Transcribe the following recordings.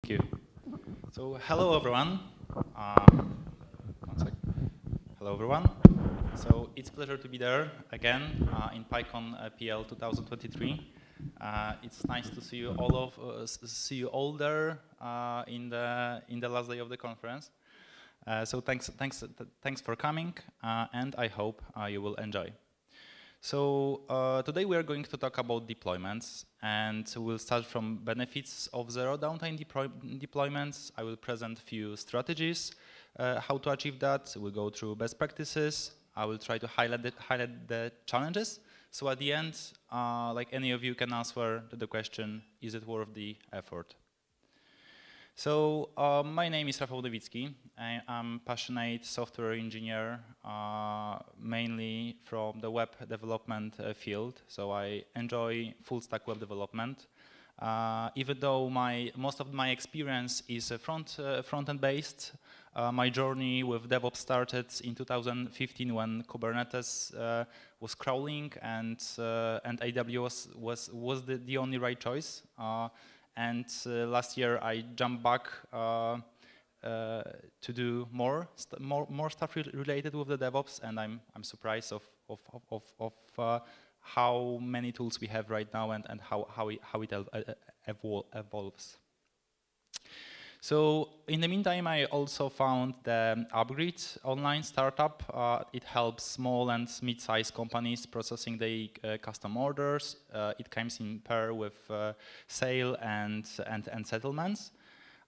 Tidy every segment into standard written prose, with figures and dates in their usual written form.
Thank you. So, hello everyone. One sec. Hello everyone. So it's a pleasure to be there again in PyCon PL 2023. It's nice to see you all there in the last day of the conference. So thanks for coming, and I hope you will enjoy. So today we are going to talk about deployments, and we'll start from benefits of zero downtime deployments. I will present a few strategies, how to achieve that. We'll go through best practices. I will try to highlight the challenges. So at the end, like any of you can answer to the question, is it worth the effort? So my name is Rafal Nowicki. I'm a passionate software engineer, mainly from the web development field. So I enjoy full stack web development. Even though most of my experience is front-end based, my journey with DevOps started in 2015 when Kubernetes was crawling and AWS was the only right choice. And last year I jumped back to do more stuff related with the DevOps, and I'm surprised of how many tools we have right now and how it evolves. So in the meantime, I also found the Upgrade online startup. It helps small and mid-sized companies processing their custom orders. It comes in pair with sale and settlements.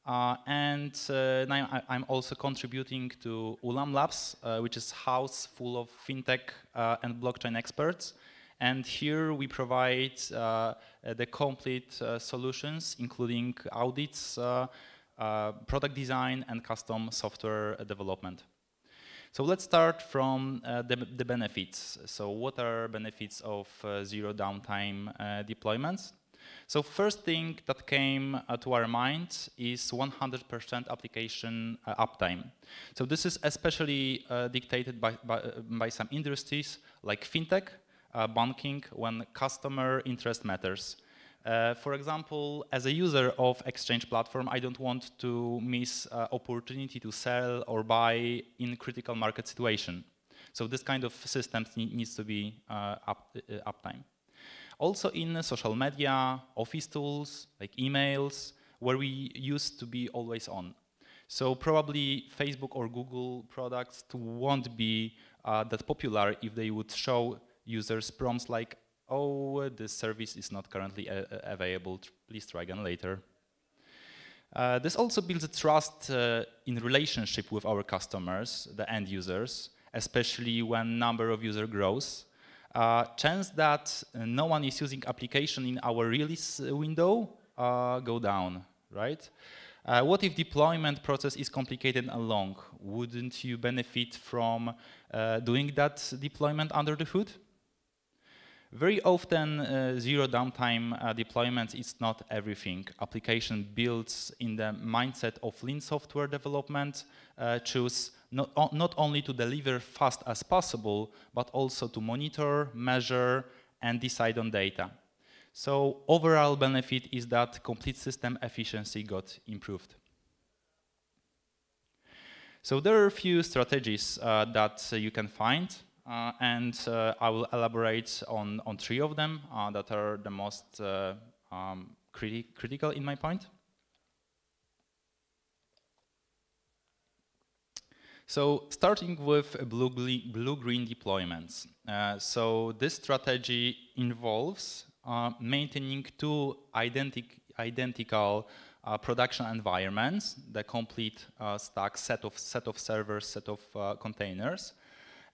And now I'm also contributing to Ulam Labs, which is a house full of fintech and blockchain experts. And here we provide the complete solutions, including audits, product design, and custom software development. So let's start from the benefits. So what are benefits of zero downtime deployments? So first thing that came to our mind is 100% application uptime. So this is especially dictated by some industries like fintech, banking, when customer interest matters. For example, as a user of Exchange platform, I don't want to miss opportunity to sell or buy in critical market situation. So this kind of systems needs to be uptime. Also in social media, office tools like emails, where we used to be always on. So probably Facebook or Google products won't be that popular if they would show users prompts like, oh, this service is not currently available, please try again later. This also builds a trust in relationship with our customers, the end users, especially when number of user grows. Chance that no one is using application in our release window go down, right? What if deployment process is complicated and long? Wouldn't you benefit from doing that deployment under the hood? Very often, zero downtime deployments is not everything. Application builds in the mindset of lean software development choose not only to deliver fast as possible, but also to monitor, measure, and decide on data. So overall benefit is that complete system efficiency got improved. So there are a few strategies that you can find. And I will elaborate on 3 of them that are the most critical in my point. So starting with blue-green deployments. So this strategy involves maintaining 2 identical production environments, the complete stack, set of servers, set of containers.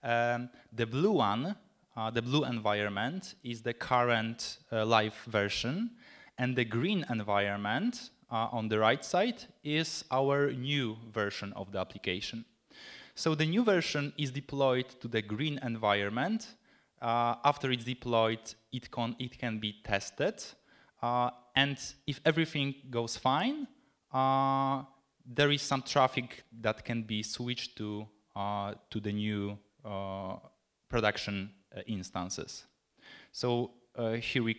The blue one, the blue environment, is the current live version, and the green environment on the right side is our new version of the application. So the new version is deployed to the green environment. After it's deployed, it can be tested, and if everything goes fine, there is some traffic that can be switched to the new production instances. So here we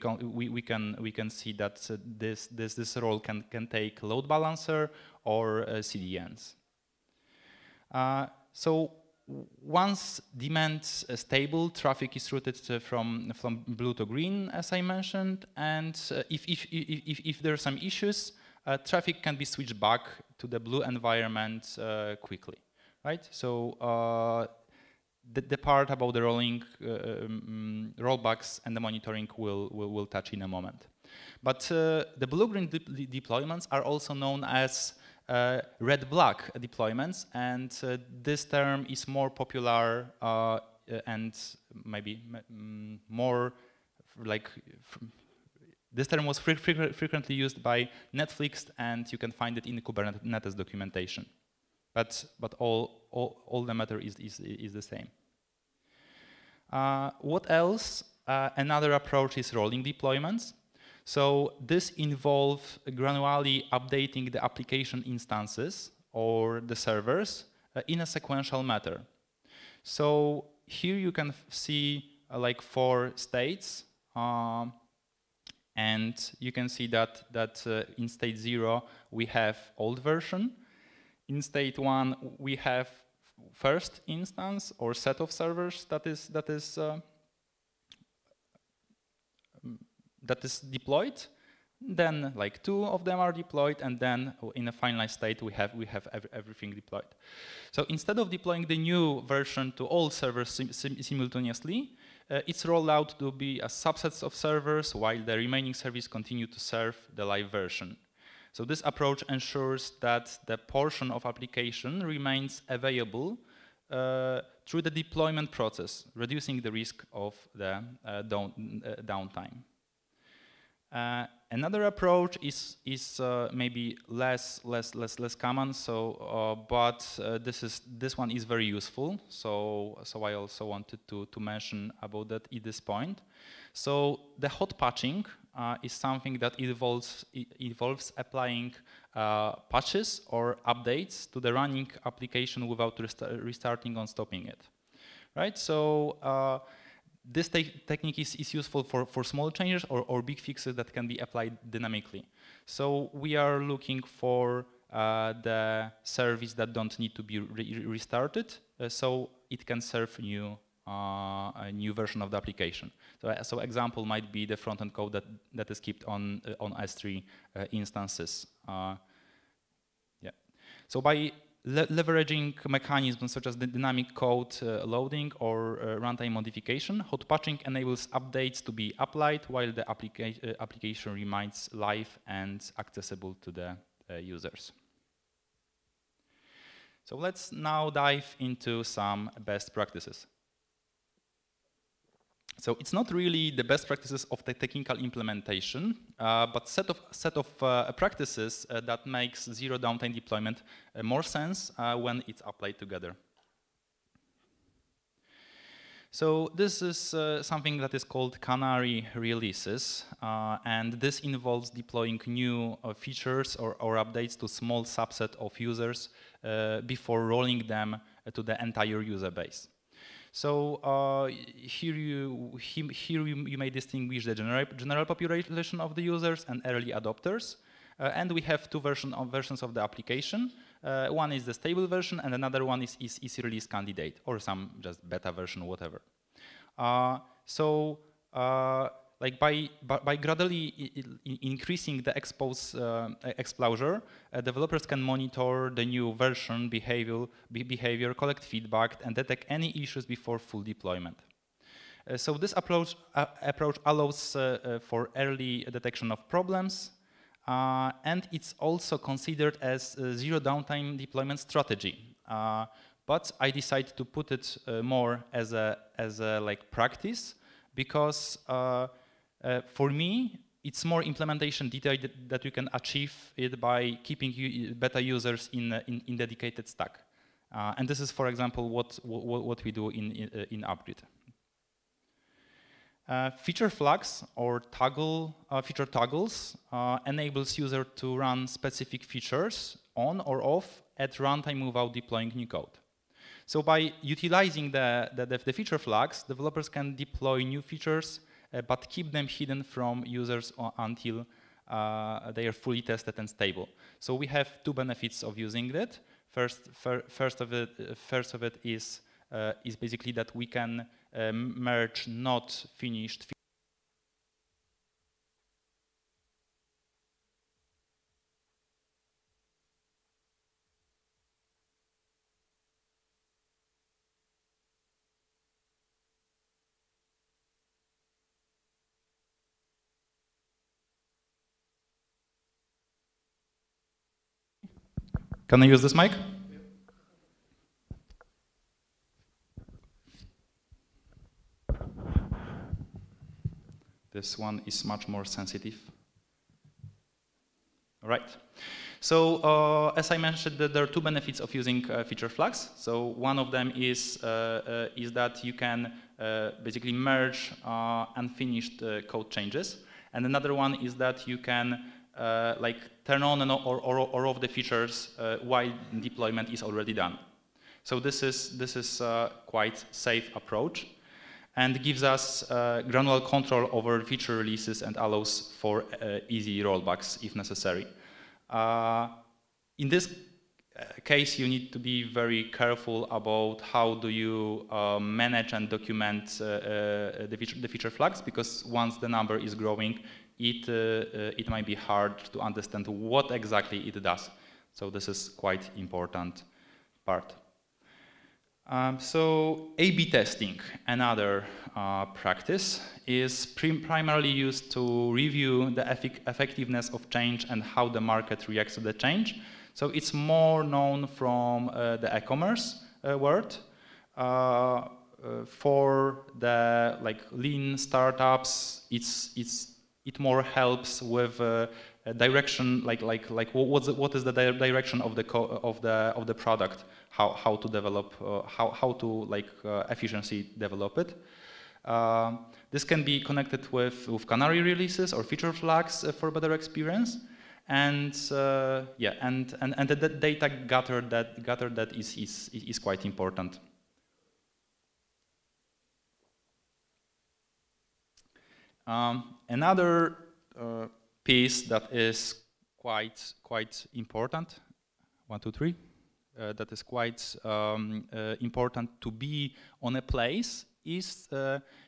can see that this role can take load balancer or CDNs. So once demand is stable, traffic is routed from blue to green, as I mentioned, and if there are some issues, traffic can be switched back to the blue environment quickly, right? So the part about the rolling rollbacks and the monitoring we'll touch in a moment. But the blue-green deployments are also known as red-black deployments, and this term is more popular and maybe more like this term was frequently used by Netflix, and you can find it in the Kubernetes documentation. But all the matter is the same. What else? Another approach is rolling deployments. So this involves granularly updating the application instances or the servers in a sequential manner. So here you can see like 4 states, and you can see that in state 0 we have old version. In state 1 we have first instance or set of servers that is deployed. Then like 2 of them are deployed, and then in a finalized state we have everything deployed. So instead of deploying the new version to all servers simultaneously, it's rolled out to be a subset of servers while the remaining services continue to serve the live version. So this approach ensures that the portion of application remains available through the deployment process, reducing the risk of the downtime. Another approach is maybe less common. So, but this one is very useful. So I also wanted to mention about that at this point. So the hot patching is something that involves applying patches or updates to the running application without restarting or stopping it, right? So this technique is useful for small changes or big fixes that can be applied dynamically. So we are looking for the service that don't need to be restarted, so it can serve a new version of the application. So example might be the front-end code that is kept on S3 instances. Yeah. So by leveraging mechanisms such as the dynamic code loading or runtime modification, hot patching enables updates to be applied while the application remains live and accessible to the users. So let's now dive into some best practices. So it's not really the best practices of the technical implementation, but set of practices that makes zero downtime deployment more sense when it's applied together. So this is something that is called canary releases, and this involves deploying new features or updates to small subset of users before rolling them to the entire user base. So here you may distinguish the general population of the users and early adopters, and we have 2 versions of the application. One is the stable version, and another one is release candidate or some just beta version, whatever. Like by gradually increasing the exposure, developers can monitor the new version behavior, collect feedback, and detect any issues before full deployment. So this approach allows for early detection of problems, and it's also considered as a zero downtime deployment strategy. But I decided to put it more as a like practice because. For me, it's more implementation detail that you can achieve it by keeping beta users in dedicated stack, and this is, for example, what we do in Upgrade. Feature flags or feature toggles enables user to run specific features on or off at runtime without deploying new code. So by utilizing the feature flags, developers can deploy new features but keep them hidden from users until they are fully tested and stable. So we have two benefits of using that. First of it is basically that we can merge not finished. Can I use this mic? This one is much more sensitive. All right. So as I mentioned, there are two benefits of using feature flags. So one of them is that you can basically merge unfinished code changes, and another one is that you can like turn on or off the features while deployment is already done. So this is quite safe approach, and gives us granular control over feature releases and allows for easy rollbacks if necessary. In this case, you need to be very careful about how do you manage and document the feature flags, because once the number is growing, it might be hard to understand what exactly it does. So this is quite important part. So A/B testing, another practice, is primarily used to review the effectiveness of change and how the market reacts to the change. So it's more known from the e-commerce world. For the lean startups, it more helps with direction, what is the direction of the product, how to develop, how to efficiently develop it. This can be connected with canary releases or feature flags for better experience, and yeah, and the data gathered that is quite important. Another piece that is quite important, 1, 2, 3, that is quite important to be on a place is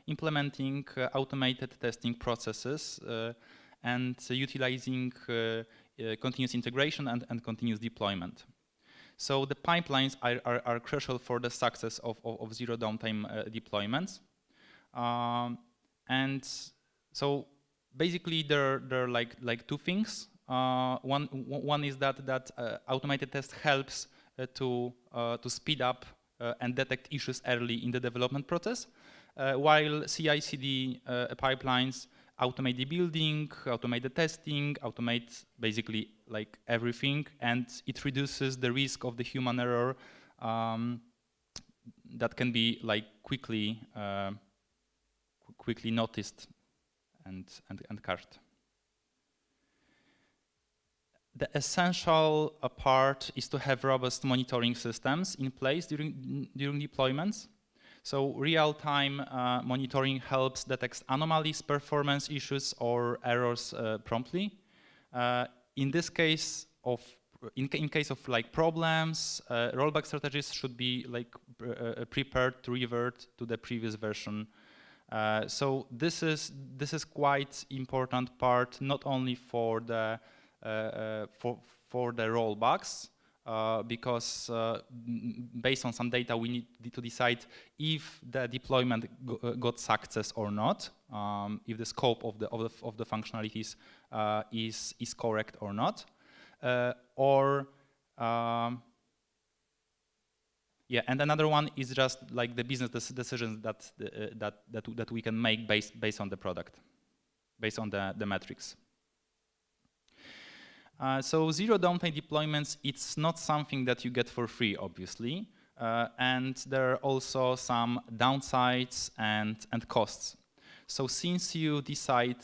implementing automated testing processes and utilizing continuous integration and continuous deployment. So the pipelines are crucial for the success of zero downtime deployments. And so basically there are like two things. One is that automated test helps to speed up and detect issues early in the development process, while CI/CD pipelines automate the building, automate the testing, automate basically like everything, and it reduces the risk of the human error that can be like quickly noticed and cached. The essential part is to have robust monitoring systems in place during deployments. So real-time monitoring helps detect anomalies, performance issues, or errors promptly. In this case in case of like problems, rollback strategies should be like prepared to revert to the previous version. So this is quite important part, not only for the rollbacks, because based on some data we need to decide if the deployment got success or not, if the scope of the functionalities is correct or not, yeah, and another one is just like the business decisions that we can make based on the product, based on the metrics. So zero downtime deployments, it's not something that you get for free, obviously, and there are also some downsides and costs. So since you decide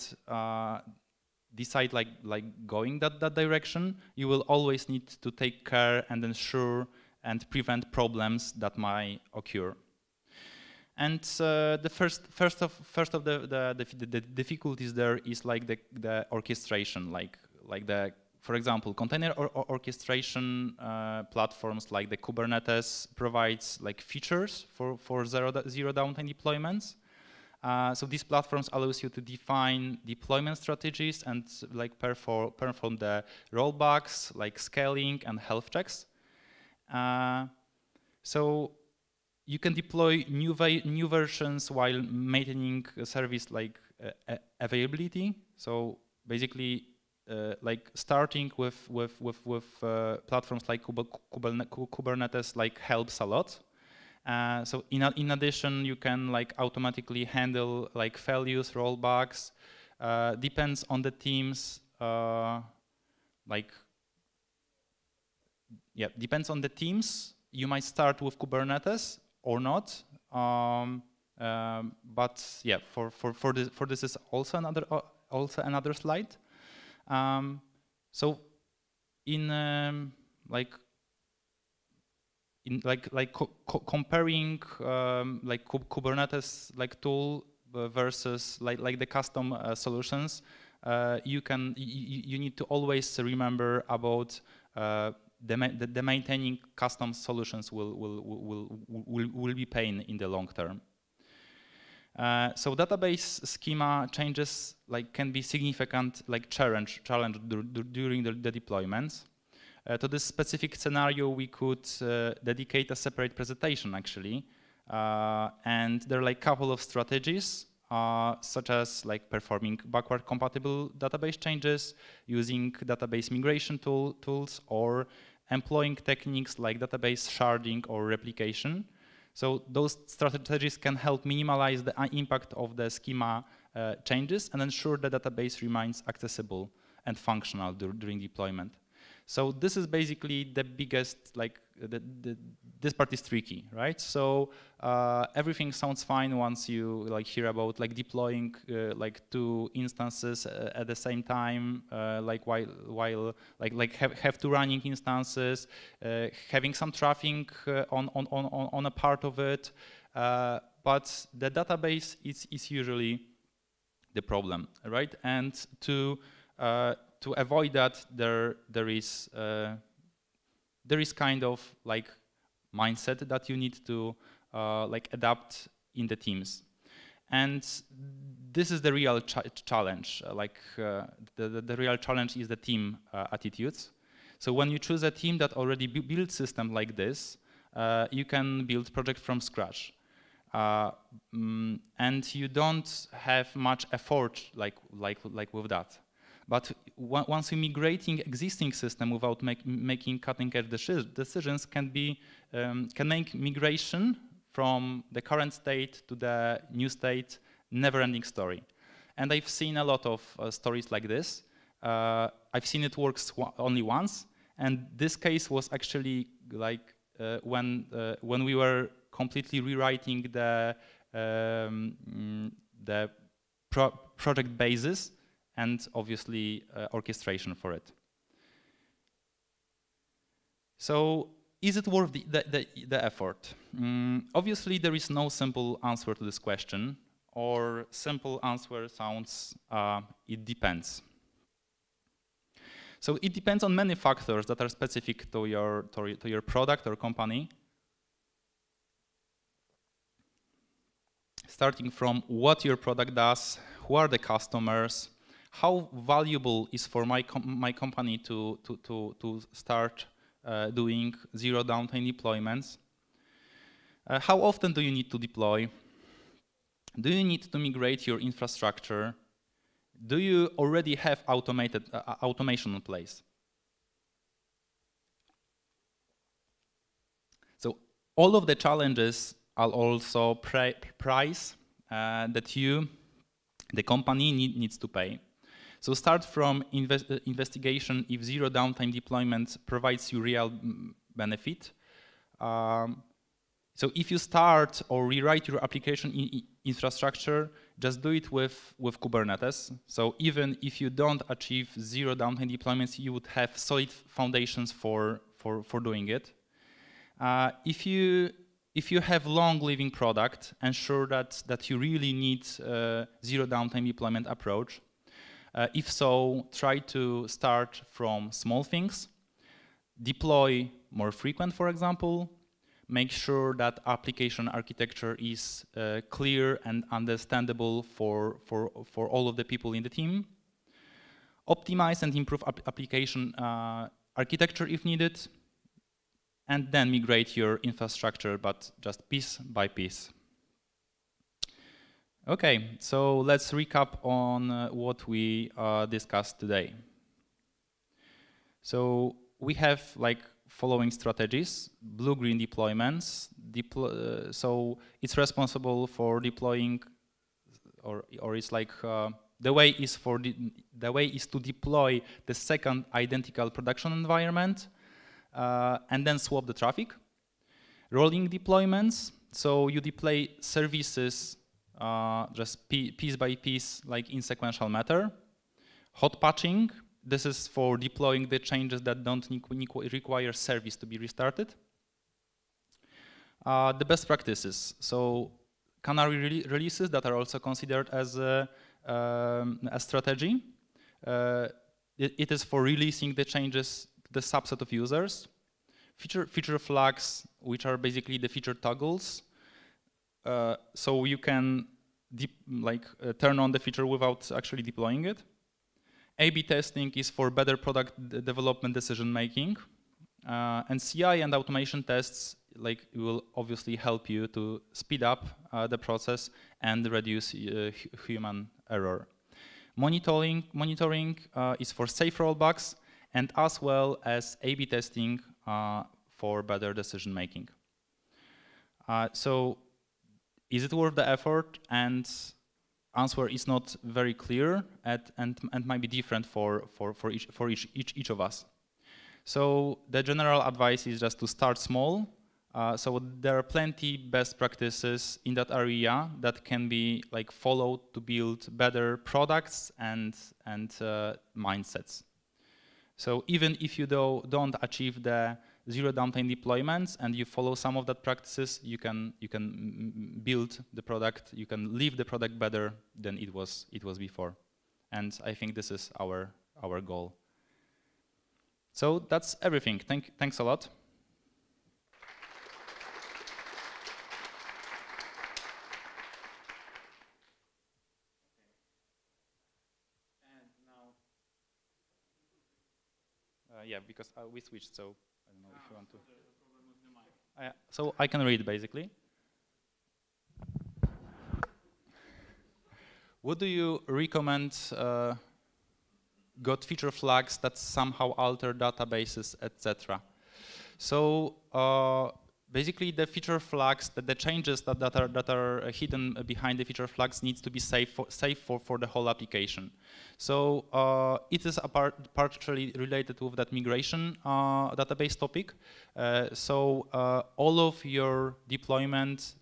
like going that direction, you will always need to take care and ensure and prevent problems that might occur. And the first of the difficulties there is like the orchestration, like the, for example, container orchestration platforms like the Kubernetes provides like features for zero downtime deployments. So these platforms allows you to define deployment strategies and like perform the rollbacks, like scaling and health checks. So you can deploy new versions while maintaining a service like availability. So basically, like starting with platforms like Kubernetes like helps a lot. So in addition, you can like automatically handle like failures, rollbacks. Depends on the teams. Depends on the teams. You might start with Kubernetes or not. But yeah, for this is also another slide. So in comparing like Kubernetes like tool versus like the custom solutions, you need to always remember about the maintaining custom solutions will be pain in the long term. So database schema changes like can be significant like challenge during the deployments. To this specific scenario, we could dedicate a separate presentation actually, and there are like a couple of strategies, such as like performing backward compatible database changes, using database migration tools, or employing techniques like database sharding or replication. So those strategies can help minimize the impact of the schema changes and ensure the database remains accessible and functional during deployment. So this is basically the biggest, like, this part is tricky, right? So everything sounds fine once you like hear about like deploying like 2 instances at the same time, like while have 2 running instances, having some traffic on a part of it, but the database is usually the problem, right? And to avoid that, there is kind of like mindset that you need to like adapt in the teams, and this is the real challenge. The real challenge is the team attitudes. So when you choose a team that already built system like this, you can build project from scratch, and you don't have much effort like with that. But once you're migrating existing system without making cutting-edge decisions, can make migration from the current state to the new state never-ending story. And I've seen a lot of stories like this. I've seen it works only once, and this case was actually like when we were completely rewriting the project basis, and obviously orchestration for it. So is it worth the effort? Obviously there is no simple answer to this question, or simple answer sounds it depends. So it depends on many factors that are specific to your product or company. Starting from what your product does, who are the customers, how valuable is for my company to start doing zero downtime deployments? How often do you need to deploy? Do you need to migrate your infrastructure? Do you already have automation in place? So all of the challenges are also price that the company needs to pay. So start from investigation if zero downtime deployment provides you real benefit. So if you start or rewrite your application infrastructure, just do it with Kubernetes. So even if you don't achieve zero downtime deployments, you would have solid foundations for doing it. If if you have long-living product, ensure that you really need zero downtime deployment approach. If so, try to start from small things. Deploy more frequent, for example. Make sure that application architecture is clear and understandable for all of the people in the team. Optimize and improve application architecture if needed. And then migrate your infrastructure, but just piece by piece. Okay, so let's recap on what we discussed today. So we have like following strategies: blue-green deployments. So it's responsible for deploying, or it's like the way is to deploy the second identical production environment. And then swap the traffic. Rolling deployments, so you deploy services just piece by piece, like in sequential matter. Hot patching, this is for deploying the changes that don't require service to be restarted. The best practices, so canary releases that are also considered as a strategy. It is for releasing the changes the subset of users. Feature flags, which are basically the feature toggles. So you can turn on the feature without actually deploying it. A/B testing is for better product development decision making. And CI and automation tests will obviously help you to speed up the process and reduce human error. Monitoring is for safe rollbacks, and as well as A/B testing for better decision making. So, is it worth the effort? And answer is not very clear, and might be different for each of us. So the general advice is just to start small. So there are plenty best practices in that area that can be followed to build better products and mindsets. So even if you don't achieve the zero downtime deployments and you follow some of that practices, you can build the product, you can leave the product better than it was before. And I think this is our goal. So that's everything. Thanks a lot. Yeah, because we switched, so I don't know if you want to. So I can read, basically. Would you recommend got feature flags that somehow alter databases, etc.? So basically, the feature flags, the changes that are hidden behind the feature flags needs to be safe for the whole application. So it is partially related with that migration database topic. So all of your deployment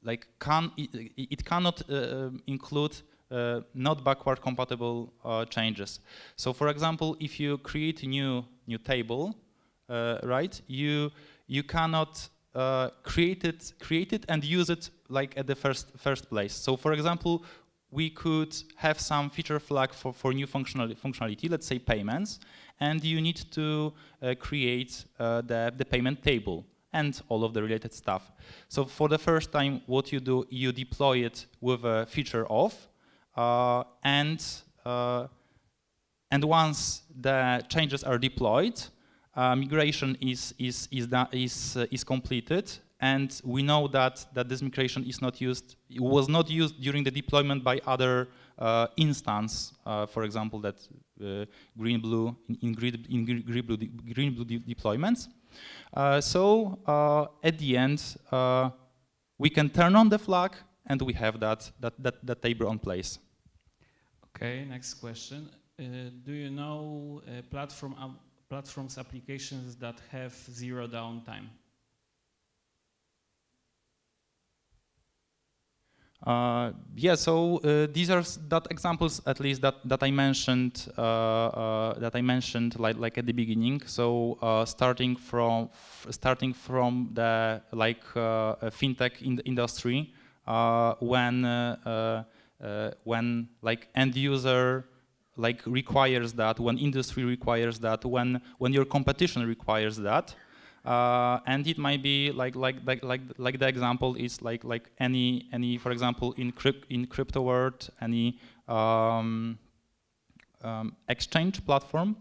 it cannot include not backward compatible changes. So for example, if you create a new table, right? You cannot create it and use it at the first place. So for example, we could have some feature flag for new functionality, let's say payments, and you need to create the payment table and all of the related stuff. So for the first time, what you do, you deploy it with a feature off, and once the changes are deployed, migration is completed, and we know that this migration was not used during the deployment by other instance. For example, that green-blue deployments. So at the end, we can turn on the flag, and we have that table on place. Okay, next question. Do you know platforms applications that have zero downtime? Yeah, so these are that examples, at least that I mentioned like at the beginning. So starting from the like fintech industry, when like end user like requires that, when industry requires that, when your competition requires that. And it might be like the example is like any for example in crypto world, any exchange platform,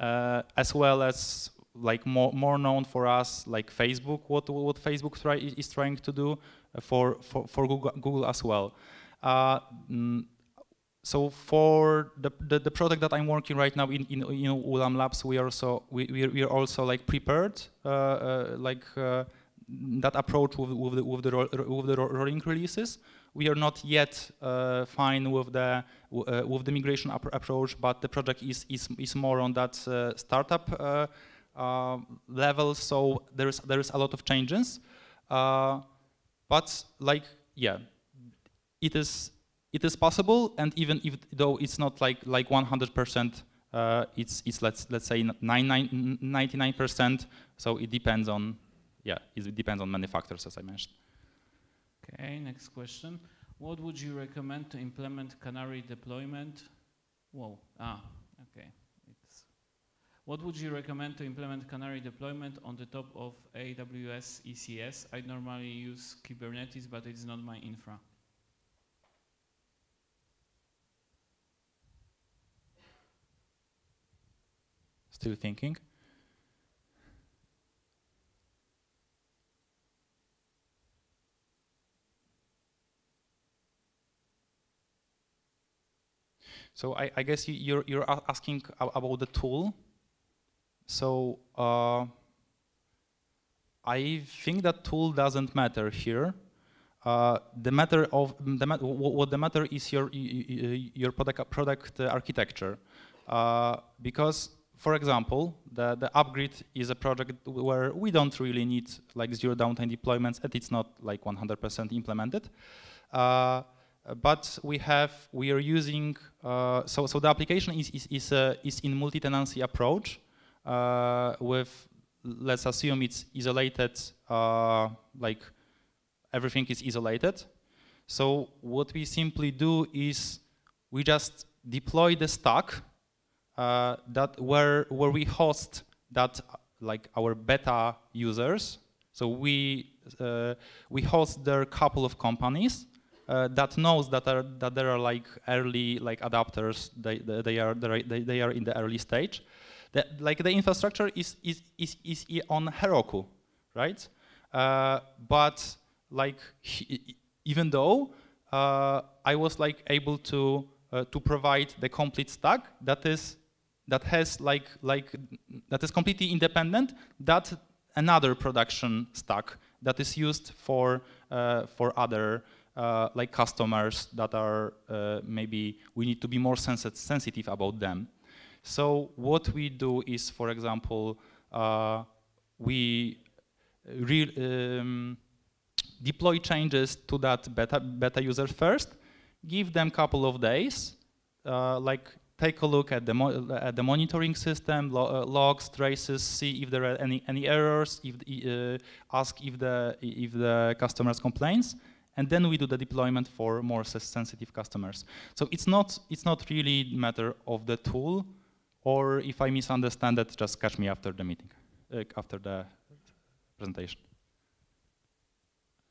as well as like more known for us like Facebook, what Facebook is trying to do for Google as well. So for the product that I'm working right now in Ulam Labs, we are also like prepared that approach with the rolling releases. We are not yet fine with the migration approach, but the project is more on that startup level. So there is a lot of changes, but like yeah, it is possible, and even though it's not like 100%, it's let's say 99%. So it depends on it depends on many factors, as I mentioned. Okay, next question. What would you recommend to implement Canary deployment? What would you recommend to implement Canary deployment on the top of AWS ECS? I normally use Kubernetes, but it's not my infra. Still thinking. So I guess you're asking about the tool. So I think that tool doesn't matter here. What the matter is your product architecture, because for example the upgrade is a project where we don't really need like zero downtime deployments, and it's not like 100% implemented. But we are using so the application is in multi-tenancy approach with, let's assume it's isolated, like everything is isolated. So what we simply do is we just deploy the stack that where we host that like our beta users. So we host there a couple of companies that knows that there are like early like adapters. They are in the early stage. Like the infrastructure is on Heroku, right? But like even though I was like able to provide the complete stack that is completely independent, that another production stack that is used for other like customers that are maybe we need to be more sensitive about them. So what we do is, for example, we deploy changes to that beta user first, give them a couple of days, like take a look at the monitoring system, logs, traces, see if there are any errors, ask if the customers complains, and then we do the deployment for more sensitive customers. So it's not really a matter of the tool, or if I misunderstand that, just catch me after the meeting, after the presentation.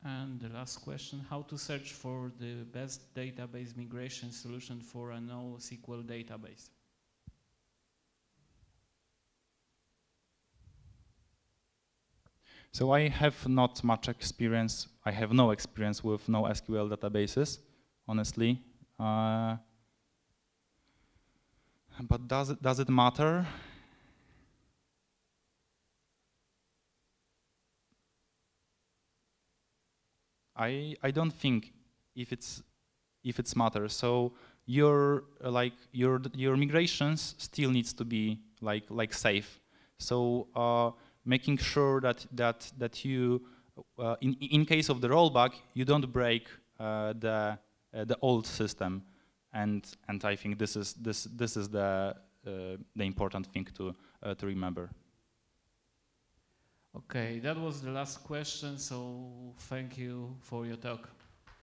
And the last question, how to search for the best database migration solution for a NoSQL database? So I have not much experience. I have no experience with NoSQL databases, honestly. But does it matter? I don't think if it's matter. So your migrations still needs to be like safe. So making sure that you in case of the rollback, you don't break the old system, and I think this is the important thing to remember. Okay, that was the last question, so thank you for your talk.